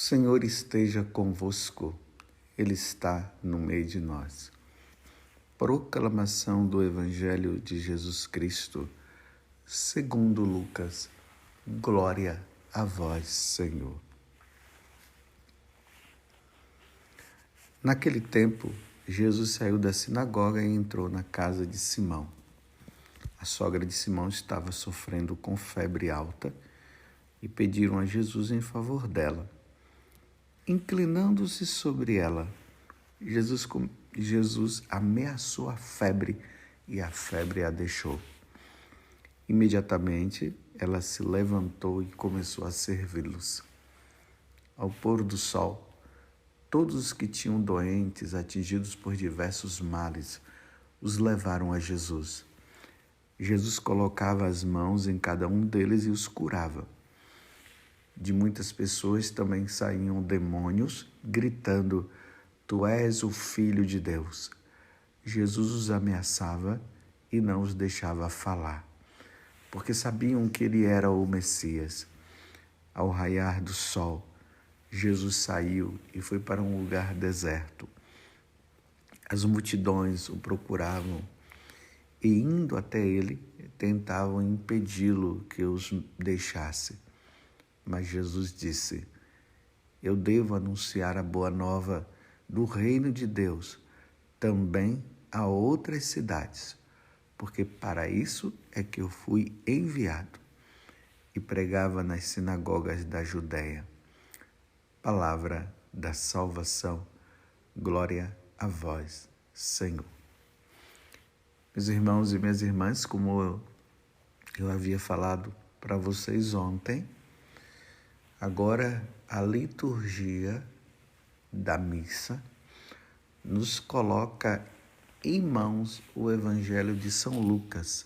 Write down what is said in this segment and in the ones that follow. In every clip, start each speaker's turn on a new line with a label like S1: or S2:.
S1: Senhor esteja convosco, Ele está no meio de nós. Proclamação do Evangelho de Jesus Cristo, segundo Lucas. Glória a vós, Senhor. Naquele tempo, Jesus saiu da sinagoga e entrou na casa de Simão. A sogra de Simão estava sofrendo com febre alta e pediram a Jesus em favor dela. Inclinando-se sobre ela, Jesus ameaçou a febre e a febre a deixou. Imediatamente, ela se levantou e começou a servi-los. Ao pôr do sol, todos os que tinham doentes, atingidos por diversos males, os levaram a Jesus. Jesus colocava as mãos em cada um deles e os curava. De muitas pessoas também saíam demônios, gritando: Tu és o Filho de Deus. Jesus os ameaçava e não os deixava falar, porque sabiam que ele era o Messias. Ao raiar do sol, Jesus saiu e foi para um lugar deserto. As multidões o procuravam e, indo até ele, tentavam impedi-lo que os deixasse. Mas Jesus disse: Eu devo anunciar a boa nova do reino de Deus também a outras cidades, porque para isso é que eu fui enviado. E pregava nas sinagogas da Judéia. Palavra da salvação. Glória a vós, Senhor. Meus irmãos e minhas irmãs, como eu havia falado para vocês ontem, agora a liturgia da missa nos coloca em mãos o Evangelho de São Lucas.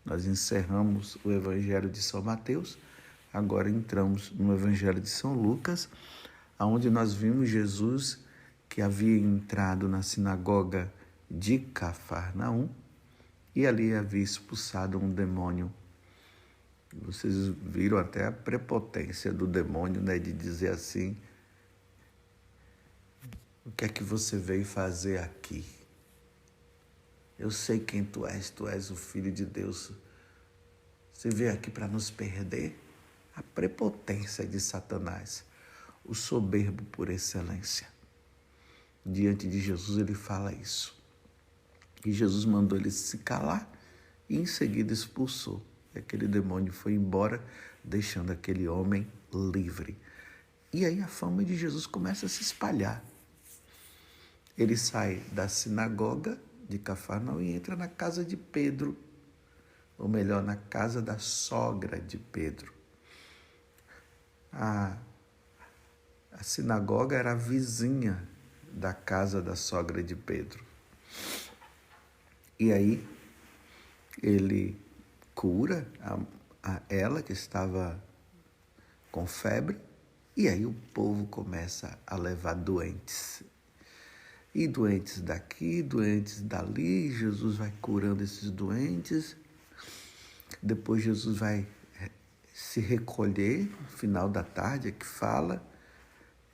S1: Nós encerramos o Evangelho de São Mateus, agora entramos no Evangelho de São Lucas, onde nós vimos Jesus que havia entrado na sinagoga de Cafarnaum e ali havia expulsado um demônio. Vocês viram até a prepotência do demônio, né, de dizer assim: o que é que você veio fazer aqui? Eu sei quem tu és o Filho de Deus. Você veio aqui para nos perder? A prepotência de Satanás, o soberbo por excelência. Diante de Jesus ele fala isso. E Jesus mandou ele se calar e em seguida expulsou. E aquele demônio foi embora, deixando aquele homem livre. E aí a fama de Jesus começa a se espalhar. Ele sai da sinagoga de Cafarnaum e entra na casa de Pedro, ou melhor, na casa da sogra de Pedro. A sinagoga era a vizinha da casa da sogra de Pedro. E aí ele cura a ela que estava com febre, e aí o povo começa a levar doentes. E doentes daqui, doentes dali, Jesus vai curando esses doentes. Depois Jesus vai se recolher, no final da tarde é que fala.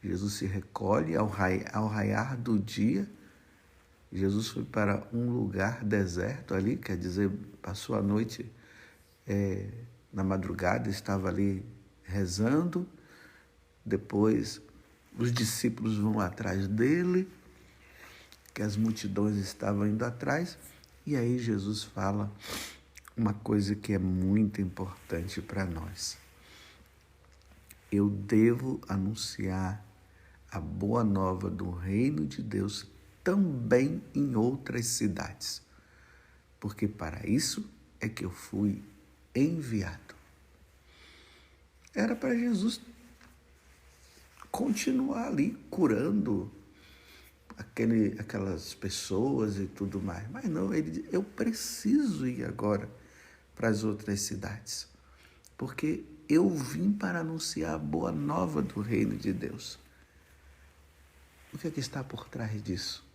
S1: Jesus se recolhe ao raiar do dia. Jesus foi para um lugar deserto ali, quer dizer, passou a noite na madrugada, estava ali rezando. Depois os discípulos vão atrás dele, que as multidões estavam indo atrás, e aí Jesus fala uma coisa que é muito importante para nós. Eu devo anunciar a boa nova do reino de Deus também em outras cidades, porque para isso é que eu fui enviado. Era para Jesus continuar ali curando aquelas pessoas e tudo mais. Mas não, ele diz: eu preciso ir agora para as outras cidades, porque eu vim para anunciar a boa nova do reino de Deus. O que é que está por trás disso?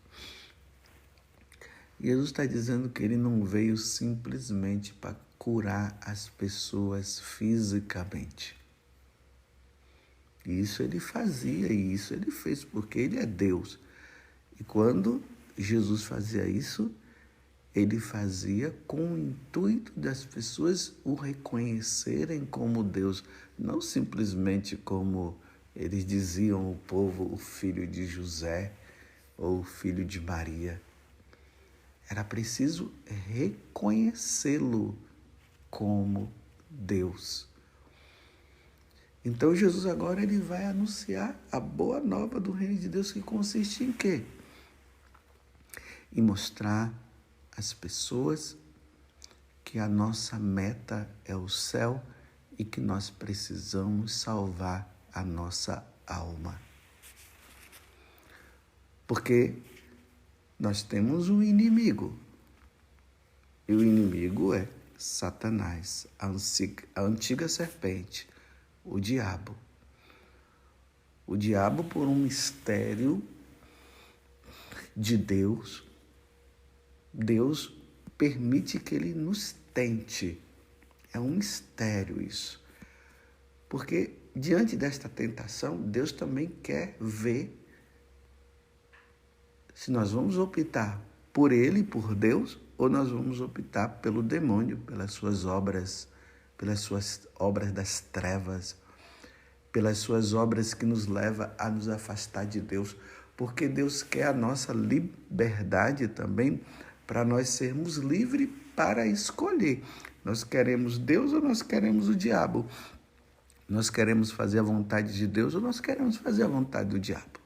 S1: Jesus está dizendo que ele não veio simplesmente para curar as pessoas fisicamente. E isso ele fazia, e isso ele fez, porque ele é Deus. E quando Jesus fazia isso, ele fazia com o intuito das pessoas o reconhecerem como Deus, não simplesmente como eles diziam o povo, o filho de José ou o filho de Maria. Era preciso reconhecê-lo como Deus. Então Jesus agora ele vai anunciar a boa nova do reino de Deus, que consiste em quê? Em mostrar às pessoas que a nossa meta é o céu e que nós precisamos salvar a nossa alma. Porque nós temos um inimigo. E o inimigo é Satanás, a antiga serpente, o diabo. O diabo, por um mistério de Deus, Deus permite que ele nos tente. É um mistério isso. Porque diante desta tentação, Deus também quer ver se nós vamos optar por ele, por Deus, ou nós vamos optar pelo demônio, pelas suas obras das trevas, pelas suas obras que nos levam a nos afastar de Deus, porque Deus quer a nossa liberdade também, para nós sermos livres para escolher. Nós queremos Deus ou nós queremos o diabo? Nós queremos fazer a vontade de Deus ou nós queremos fazer a vontade do diabo?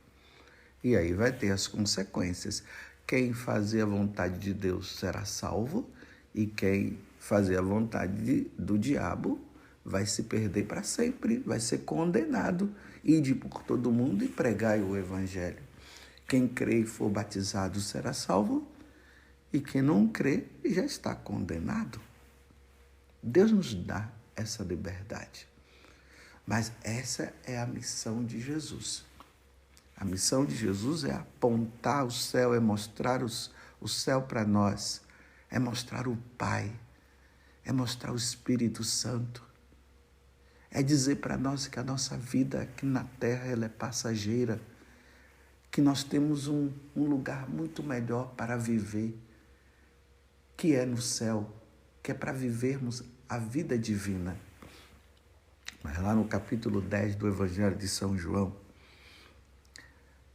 S1: E aí vai ter as consequências. Quem fazer a vontade de Deus será salvo e quem fazer a vontade do diabo vai se perder para sempre, vai ser condenado. Ide por todo mundo e pregai o evangelho. Quem crê e for batizado será salvo e quem não crê já está condenado. Deus nos dá essa liberdade. Mas essa é a missão de Jesus. A missão de Jesus é apontar o céu, é mostrar o céu para nós, é mostrar o Pai, é mostrar o Espírito Santo, é dizer para nós que a nossa vida aqui na terra ela é passageira, que nós temos um lugar muito melhor para viver, que é no céu, que é para vivermos a vida divina. Mas lá no capítulo 10 do Evangelho de São João,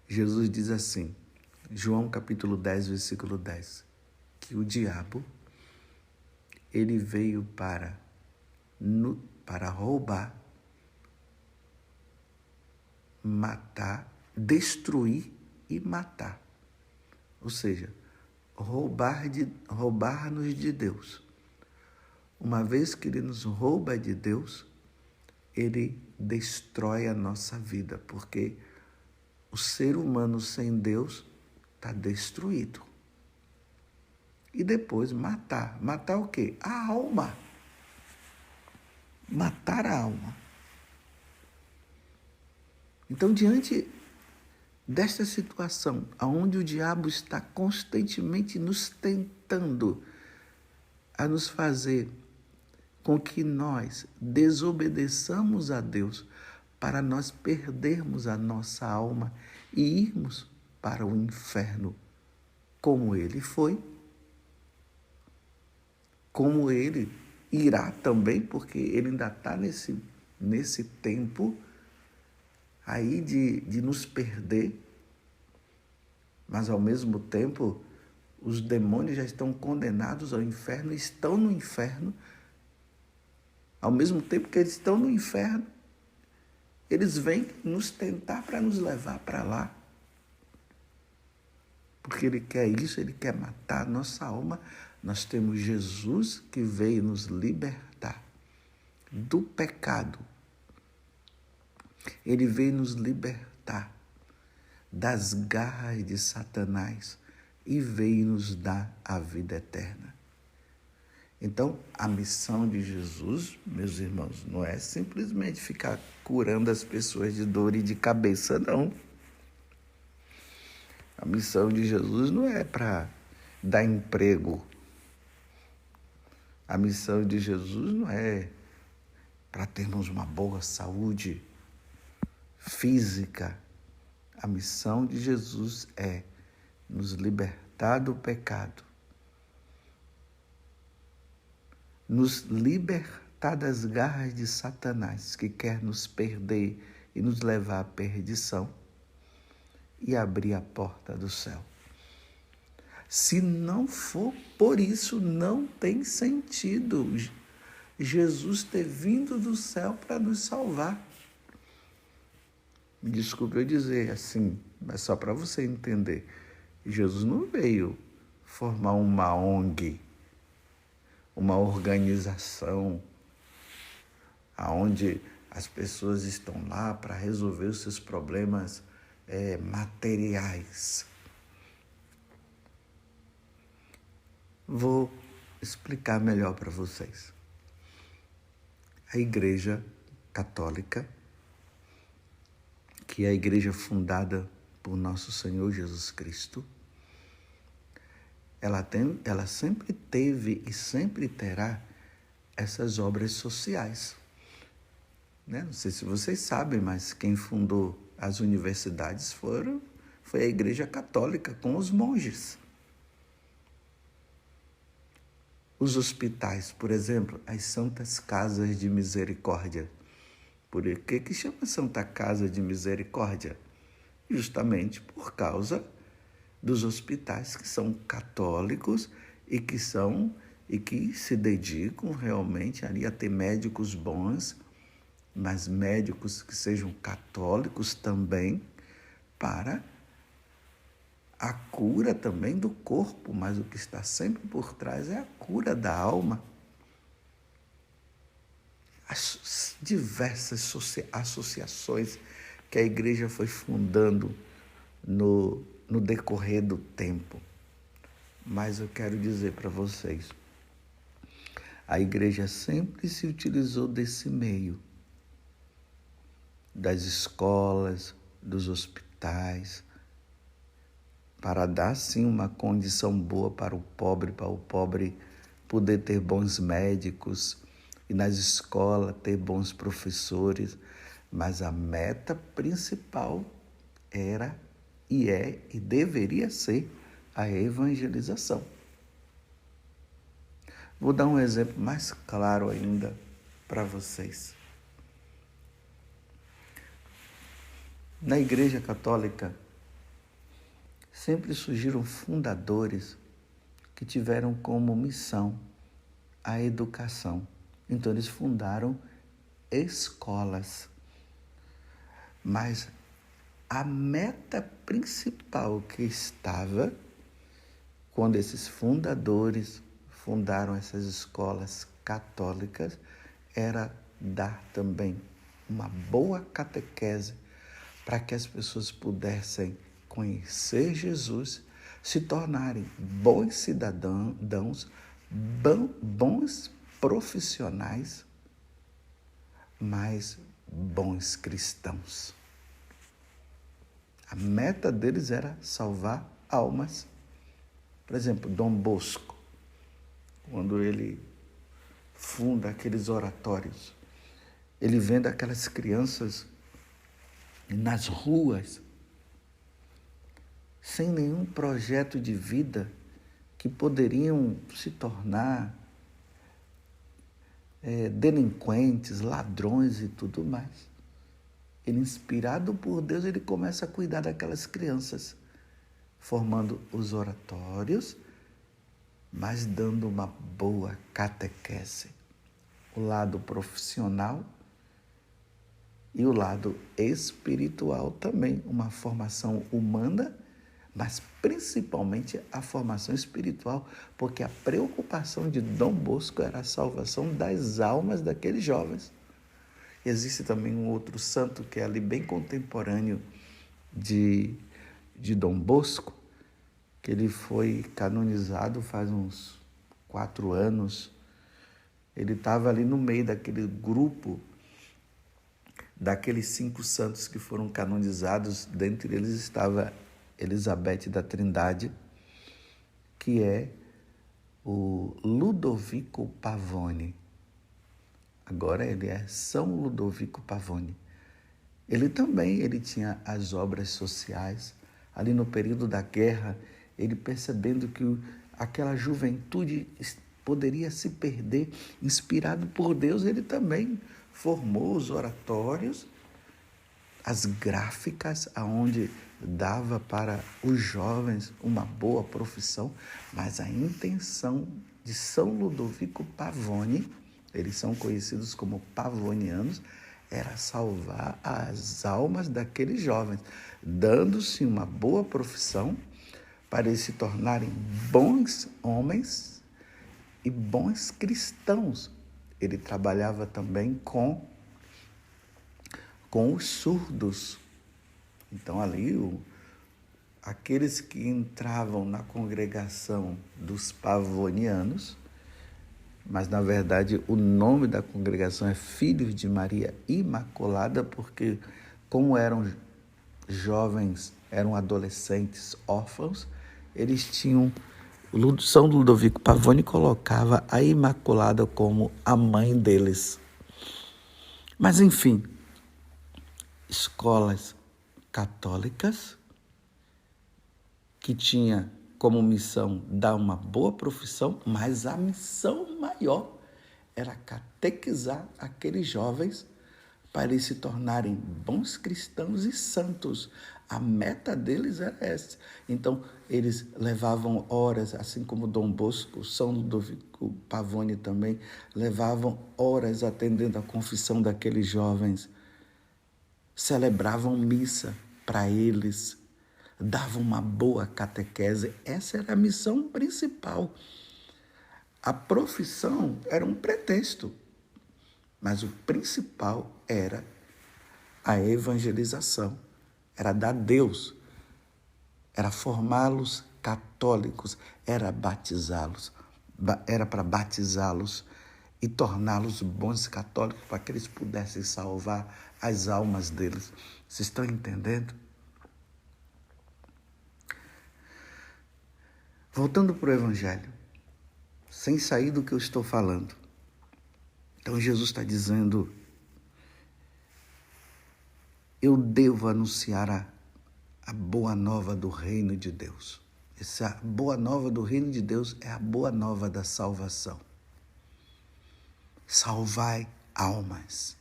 S1: Jesus diz assim, João capítulo 10, versículo 10, que o diabo, ele veio para roubar, matar, destruir e matar. Ou seja, roubar-nos de Deus. Uma vez que ele nos rouba de Deus, ele destrói a nossa vida, porque o ser humano sem Deus está destruído. E depois matar. Matar o quê? A alma. Matar a alma. Então, diante desta situação, onde o diabo está constantemente nos tentando a nos fazer com que nós desobedeçamos a Deus, para nós perdermos a nossa alma e irmos para o inferno, como ele foi, como ele irá também, porque ele ainda está nesse tempo aí de nos perder, mas ao mesmo tempo os demônios já estão condenados ao inferno, estão no inferno, ao mesmo tempo que eles estão no inferno, eles vêm nos tentar para nos levar para lá. Porque ele quer isso, ele quer matar a nossa alma. Nós temos Jesus que veio nos libertar do pecado. Ele veio nos libertar das garras de Satanás e veio nos dar a vida eterna. Então, a missão de Jesus, meus irmãos, não é simplesmente ficar curando as pessoas de dor e de cabeça, não. A missão de Jesus não é para dar emprego. A missão de Jesus não é para termos uma boa saúde física. A missão de Jesus é nos libertar do pecado, nos libertar das garras de Satanás, que quer nos perder e nos levar à perdição, e abrir a porta do céu. Se não for por isso, não tem sentido Jesus ter vindo do céu para nos salvar. Me desculpe eu dizer assim, mas só para você entender. Jesus não veio formar uma ONG, uma organização, onde as pessoas estão lá para resolver os seus problemas materiais. Vou explicar melhor para vocês. A Igreja Católica, que é a igreja fundada por nosso Senhor Jesus Cristo, ela sempre teve e sempre terá essas obras sociais. Não sei se vocês sabem, mas quem fundou as universidades foi a Igreja Católica, com os monges. Os hospitais, por exemplo, as Santas Casas de Misericórdia. Por que chama Santa Casa de Misericórdia? Justamente por causa dos hospitais que são católicos e que se dedicam realmente ali a ter médicos bons, mas médicos que sejam católicos também, para a cura também do corpo, mas o que está sempre por trás é a cura da alma. As diversas associações que a igreja foi fundando no decorrer do tempo. Mas eu quero dizer para vocês, a igreja sempre se utilizou desse meio, das escolas, dos hospitais, para dar sim uma condição boa para o pobre poder ter bons médicos, e nas escolas ter bons professores, mas a meta principal era e é e deveria ser a evangelização. Vou dar um exemplo mais claro ainda para vocês. Na Igreja Católica, sempre surgiram fundadores que tiveram como missão a educação. Então, eles fundaram escolas. Mas a meta principal que estava, quando esses fundadores fundaram essas escolas católicas, era dar também uma boa catequese para que as pessoas pudessem conhecer Jesus, se tornarem bons cidadãos, bons profissionais, mas bons cristãos. A meta deles era salvar almas. Por exemplo, Dom Bosco, quando ele funda aqueles oratórios, ele vendo aquelas crianças nas ruas, sem nenhum projeto de vida, que poderiam se tornar delinquentes, ladrões e tudo mais. Ele, inspirado por Deus, ele começa a cuidar daquelas crianças, formando os oratórios, mas dando uma boa catequese. O lado profissional e o lado espiritual também, uma formação humana, mas principalmente a formação espiritual, porque a preocupação de Dom Bosco era a salvação das almas daqueles jovens. Existe também um outro santo que é ali bem contemporâneo de Dom Bosco, que ele foi canonizado faz uns 4 anos. Ele estava ali no meio daquele grupo, daqueles 5 santos que foram canonizados. Dentre eles estava Elizabeth da Trindade, que é o Ludovico Pavone. Agora ele é São Ludovico Pavone. ele tinha as obras sociais. Ali no período da guerra, ele percebendo que aquela juventude poderia se perder, inspirado por Deus, ele também formou os oratórios, as gráficas, aonde dava para os jovens uma boa profissão, mas a intenção de São Ludovico Pavone, eles são conhecidos como pavonianos, era salvar as almas daqueles jovens, dando-se uma boa profissão para eles se tornarem bons homens e bons cristãos. Ele trabalhava também com os surdos. Então, ali, aqueles que entravam na congregação dos pavonianos, mas, na verdade, o nome da congregação é Filhos de Maria Imaculada, porque, como eram jovens, eram adolescentes órfãos, eles tinham... São Ludovico Pavone colocava a Imaculada como a mãe deles. Mas, enfim, escolas católicas que tinha como missão dar uma boa profissão, mas a missão maior era catequizar aqueles jovens para eles se tornarem bons cristãos e santos. A meta deles era essa. Então, eles levavam horas, assim como Dom Bosco, São Ludovico Pavone também, levavam horas atendendo a confissão daqueles jovens. Celebravam missa para eles, davam uma boa catequese. Essa era a missão principal. A profissão era um pretexto, mas o principal era a evangelização, era dar Deus, era formá-los católicos, era batizá-los, era para batizá-los e torná-los bons católicos para que eles pudessem salvar as almas deles. Vocês estão entendendo? Voltando para o Evangelho, sem sair do que eu estou falando. Então Jesus está dizendo, eu devo anunciar a boa nova do reino de Deus. Essa boa nova do reino de Deus é a boa nova da salvação. Salvai almas.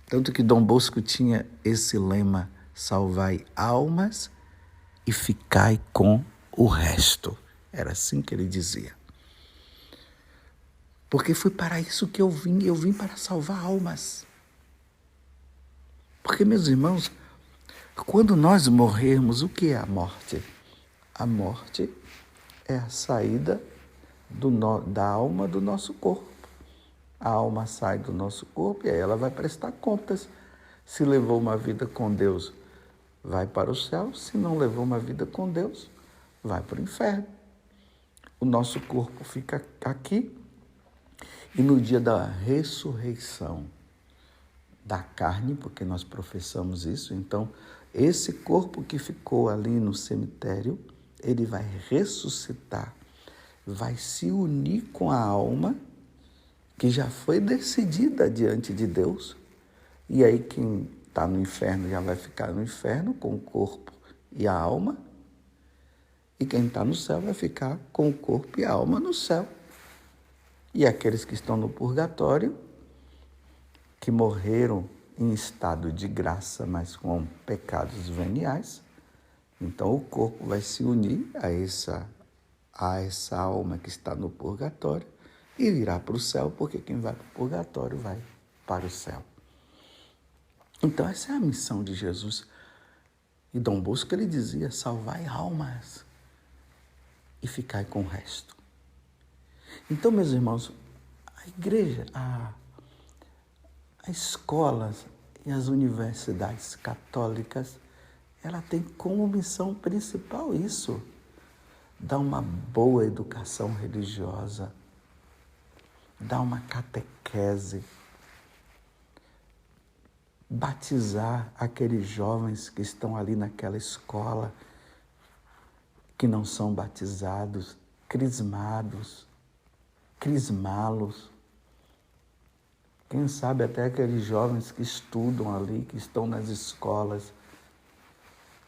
S1: Tanto que Dom Bosco tinha esse lema, salvai almas e ficai com o resto. Era assim que ele dizia. Porque foi para isso que eu vim para salvar almas. Porque, meus irmãos, quando nós morrermos, o que é a morte? A morte é a saída da alma do nosso corpo. A alma sai do nosso corpo e aí ela vai prestar contas. Se levou uma vida com Deus, vai para o céu. Se não levou uma vida com Deus, vai para o inferno. O nosso corpo fica aqui e no dia da ressurreição da carne, porque nós professamos isso, então esse corpo que ficou ali no cemitério, ele vai ressuscitar, vai se unir com a alma que já foi decidida diante de Deus. E aí quem está no inferno já vai ficar no inferno com o corpo e a alma. E quem está no céu vai ficar com o corpo e a alma no céu. E aqueles que estão no purgatório, que morreram em estado de graça, mas com pecados veniais, então o corpo vai se unir a essa alma que está no purgatório e irá para o céu, porque quem vai para o purgatório vai para o céu. Então essa é a missão de Jesus. E Dom Bosco, ele dizia, salvai almas e ficai com o resto. Então, meus irmãos, a igreja, as escolas e as universidades católicas, ela tem como missão principal isso, dar uma boa educação religiosa, dar uma catequese, batizar aqueles jovens que estão ali naquela escola, que não são batizados, crismá-los, Quem sabe até aqueles jovens que estudam ali, que estão nas escolas,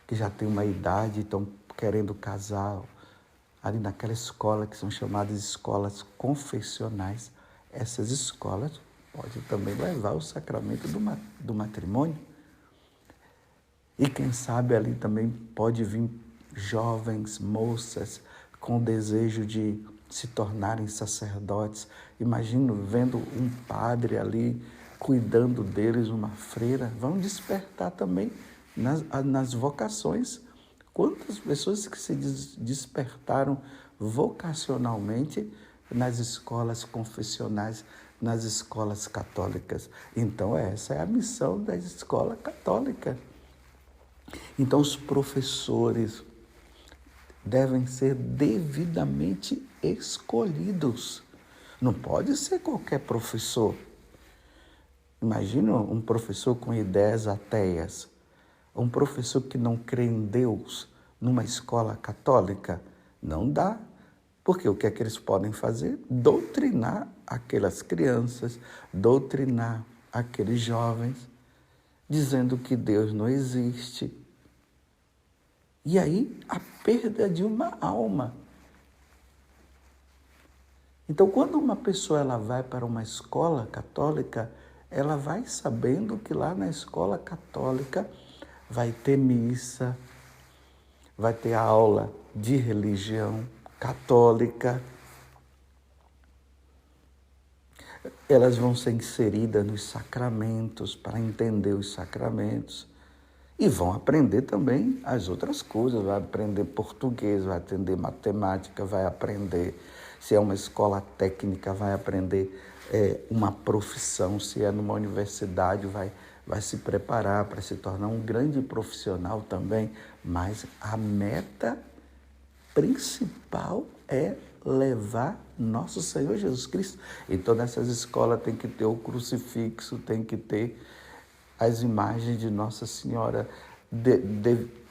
S1: que já têm uma idade e estão querendo casar, ali naquela escola que são chamadas escolas confessionais. Essas escolas podem também levar o sacramento do matrimônio. E quem sabe ali também pode vir jovens, moças, com o desejo de se tornarem sacerdotes. Imagino vendo um padre ali cuidando deles, uma freira. Vão despertar também nas vocações. Quantas pessoas que se despertaram vocacionalmente nas escolas confessionais, nas escolas católicas. Então, essa é a missão da escola católica. Então, os professores devem ser devidamente escolhidos. Não pode ser qualquer professor. Imagina um professor com ideias ateias, um professor que não crê em Deus numa escola católica. Não dá. Porque o que é que eles podem fazer? Doutrinar aquelas crianças, doutrinar aqueles jovens, dizendo que Deus não existe. E aí, a perda de uma alma. Então, quando uma pessoa ela vai para uma escola católica, ela vai sabendo que lá na escola católica vai ter missa, vai ter aula de religião católica. Elas vão ser inseridas nos sacramentos para entender os sacramentos. E vão aprender também as outras coisas, vai aprender português, vai aprender matemática, vai aprender, se é uma escola técnica, vai aprender uma profissão, se é numa universidade, vai se preparar para se tornar um grande profissional também. Mas a meta principal é levar Nosso Senhor Jesus Cristo. Então, nessas escolas tem que ter o crucifixo, tem que ter as imagens de Nossa Senhora,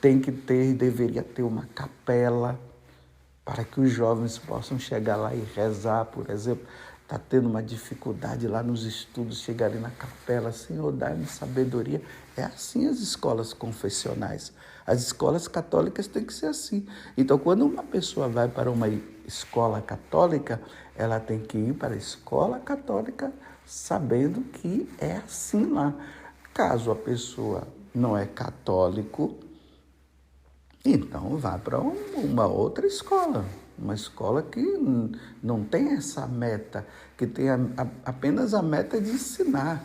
S1: tem que ter, deveria ter uma capela para que os jovens possam chegar lá e rezar, por exemplo. Está tendo uma dificuldade lá nos estudos, chegar ali na capela, Senhor, dá-me sabedoria. É assim as escolas confessionais. As escolas católicas têm que ser assim. Então, quando uma pessoa vai para uma escola católica, ela tem que ir para a escola católica sabendo que é assim lá. Caso a pessoa não é católico, então vá para uma outra escola. Uma escola que não tem essa meta, que tem apenas a meta de ensinar.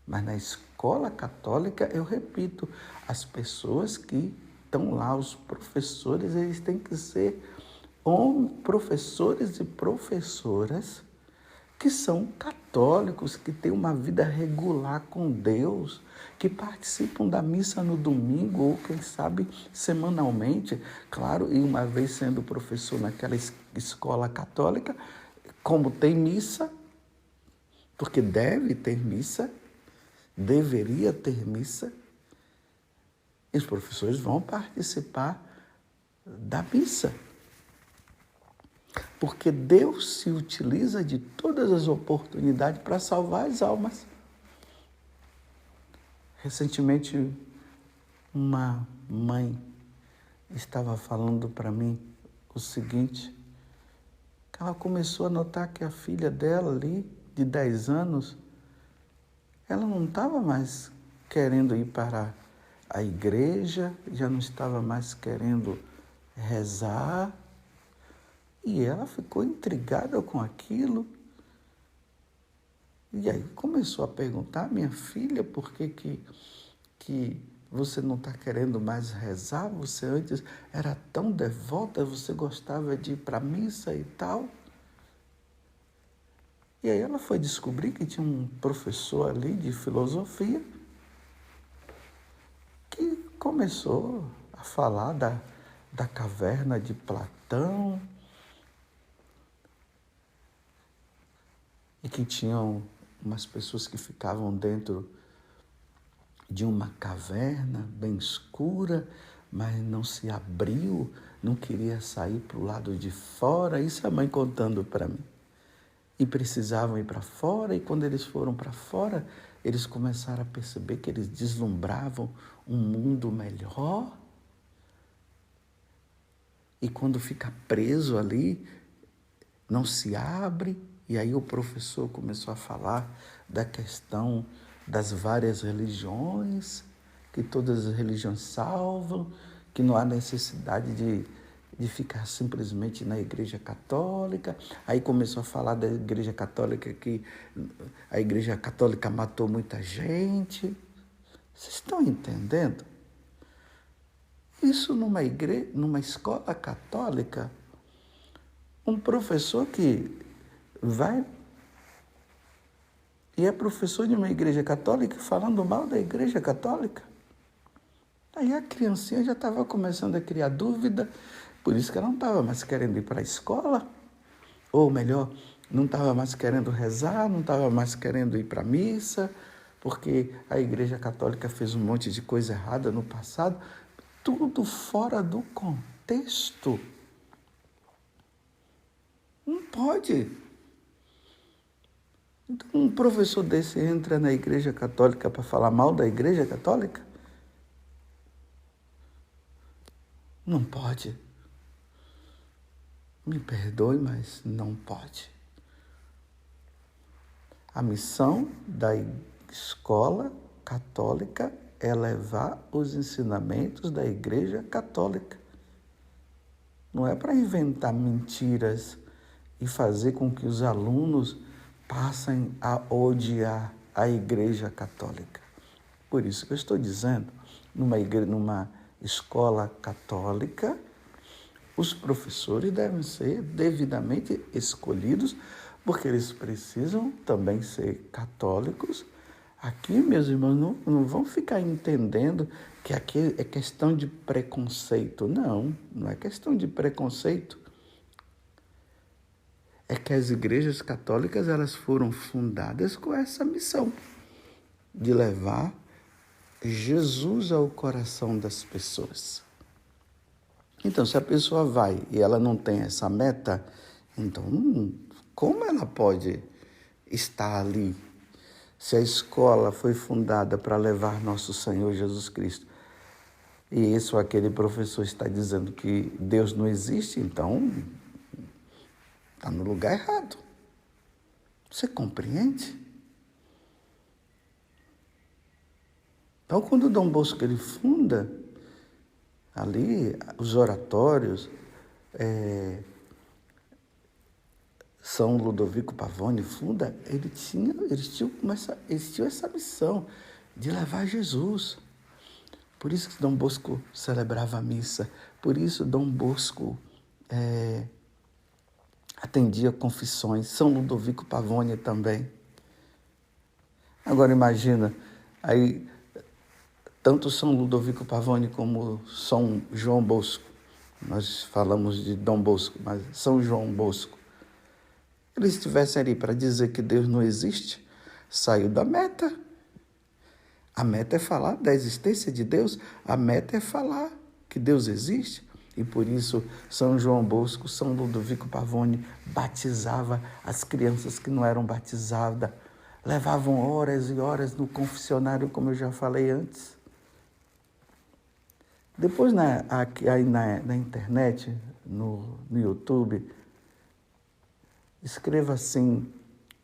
S1: Mas na escola católica, eu repito, as pessoas que estão lá, os professores, eles têm que ser professores e professoras que são católicos, que têm uma vida regular com Deus, que participam da missa no domingo ou, quem sabe, semanalmente. Claro, e uma vez sendo professor naquela escola católica, como tem missa, porque deve ter missa, deveria ter missa, os professores vão participar da missa. Porque Deus se utiliza de todas as oportunidades para salvar as almas. Recentemente, uma mãe estava falando para mim o seguinte, que ela começou a notar que a filha dela ali, de 10 anos, ela não estava mais querendo ir para a igreja, já não estava mais querendo rezar, e ela ficou intrigada com aquilo. E aí começou a perguntar, minha filha, por que você não está querendo mais rezar? Você antes era tão devota, você gostava de ir para a missa e tal. E aí ela foi descobrir que tinha um professor ali de filosofia que começou a falar da caverna de Platão, e que tinham umas pessoas que ficavam dentro de uma caverna bem escura, mas não se abriu, não queria sair para o lado de fora. Isso a mãe contando para mim. e precisavam ir para fora, e quando eles foram para fora, eles começaram a perceber que eles deslumbravam um mundo melhor. E quando fica preso ali, não se abre. E aí o professor começou a falar da questão das várias religiões, que todas as religiões salvam, que não há necessidade de ficar simplesmente na Igreja Católica. Aí começou a falar da Igreja Católica, que a Igreja Católica matou muita gente. Vocês estão entendendo? Isso numa escola católica, um professor que vai e é professor de uma igreja católica falando mal da Igreja Católica. Aí a criancinha já estava começando a criar dúvida, por isso que ela não estava mais querendo ir para a escola, ou melhor, não estava mais querendo rezar, não estava mais querendo ir para a missa, porque a Igreja Católica fez um monte de coisa errada no passado, tudo fora do contexto. Não pode. Então, um professor desse entra na Igreja Católica para falar mal da Igreja Católica? Não pode. Me perdoe, mas não pode. A missão da escola católica é levar os ensinamentos da Igreja Católica. Não é para inventar mentiras e fazer com que os alunos passem a odiar a Igreja Católica. Por isso que eu estou dizendo, numa escola católica, os professores devem ser devidamente escolhidos, porque eles precisam também ser católicos. Aqui, meus irmãos, não vão ficar entendendo que aqui é questão de preconceito. Não, não é questão de preconceito. É que as igrejas católicas elas foram fundadas com essa missão de levar Jesus ao coração das pessoas. Então, se a pessoa vai e ela não tem essa meta, então como ela pode estar ali? Se a escola foi fundada para levar nosso Senhor Jesus Cristo e esse ou aquele professor está dizendo que Deus não existe, então está no lugar errado. Você compreende? Então, quando Dom Bosco ele funda ali os oratórios, São Ludovico Pavone funda, eles tinham essa missão de levar Jesus. Por isso que Dom Bosco celebrava a missa, por isso Dom Bosco atendia confissões, São Ludovico Pavone também. Agora imagina, aí tanto São Ludovico Pavone como São João Bosco, nós falamos de Dom Bosco, mas São João Bosco, eles estivessem ali para dizer que Deus não existe, saiu da meta. A meta é falar da existência de Deus, a meta é falar que Deus existe. E por isso, São João Bosco, São Ludovico Pavone batizava as crianças que não eram batizadas, levavam horas e horas no confessionário, como eu já falei antes. Depois, aí na internet, no YouTube, escreva assim,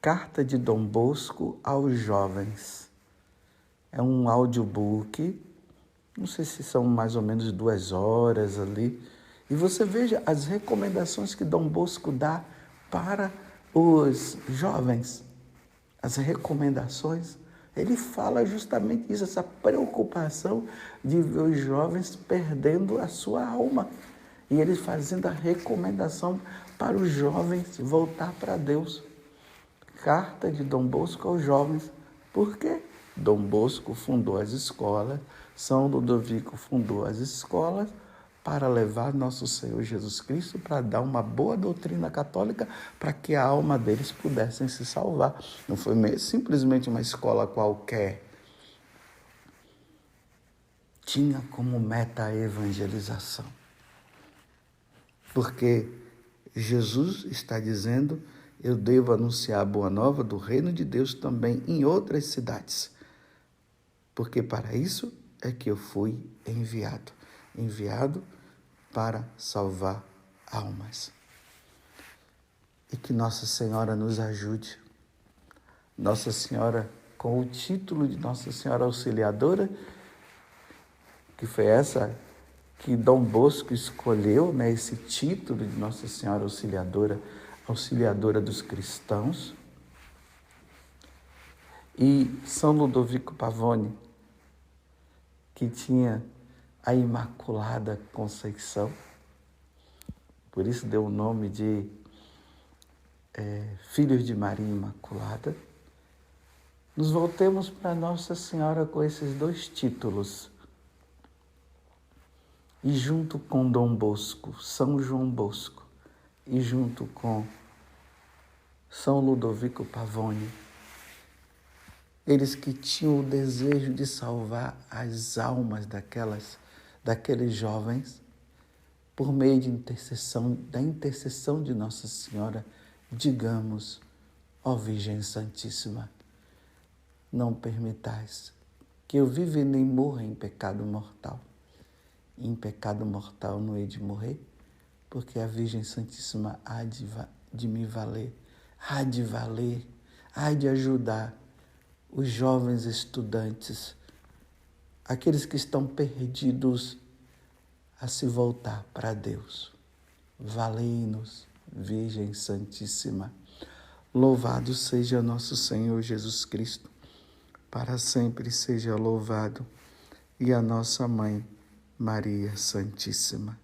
S1: Carta de Dom Bosco aos Jovens. É um audiobook, não sei se são mais ou menos 2 horas ali, e você veja as recomendações que Dom Bosco dá para os jovens. As recomendações, ele fala justamente isso, essa preocupação de ver os jovens perdendo a sua alma. E ele fazendo a recomendação para os jovens voltar para Deus. Carta de Dom Bosco aos jovens. Por quê? Dom Bosco fundou as escolas, São Ludovico fundou as escolas para levar nosso Senhor Jesus Cristo, para dar uma boa doutrina católica, para que a alma deles pudessem se salvar. Não foi simplesmente uma escola qualquer. Tinha como meta a evangelização. Porque Jesus está dizendo eu devo anunciar a boa nova do reino de Deus também em outras cidades, porque para isso é que eu fui enviado para salvar almas. E que Nossa Senhora nos ajude. Nossa Senhora, com o título de Nossa Senhora Auxiliadora, que foi essa que Dom Bosco escolheu, né, esse título de Nossa Senhora Auxiliadora, auxiliadora dos cristãos. E São Ludovico Pavone, que tinha a Imaculada Conceição, por isso deu o nome de Filhos de Maria Imaculada. Nos voltemos para Nossa Senhora com esses dois títulos. E junto com Dom Bosco, São João Bosco, e junto com São Ludovico Pavone, eles que tinham o desejo de salvar as almas daqueles jovens, por meio da intercessão de Nossa Senhora, digamos: ó Virgem Santíssima, não permitais que eu viva e nem morra em pecado mortal. Em pecado mortal não hei de morrer, porque a Virgem Santíssima há de me valer, há de ajudar os jovens estudantes, aqueles que estão perdidos, a se voltar para Deus. Valei-nos, Virgem Santíssima. Louvado seja nosso Senhor Jesus Cristo, para sempre seja louvado, e a nossa Mãe, Maria Santíssima.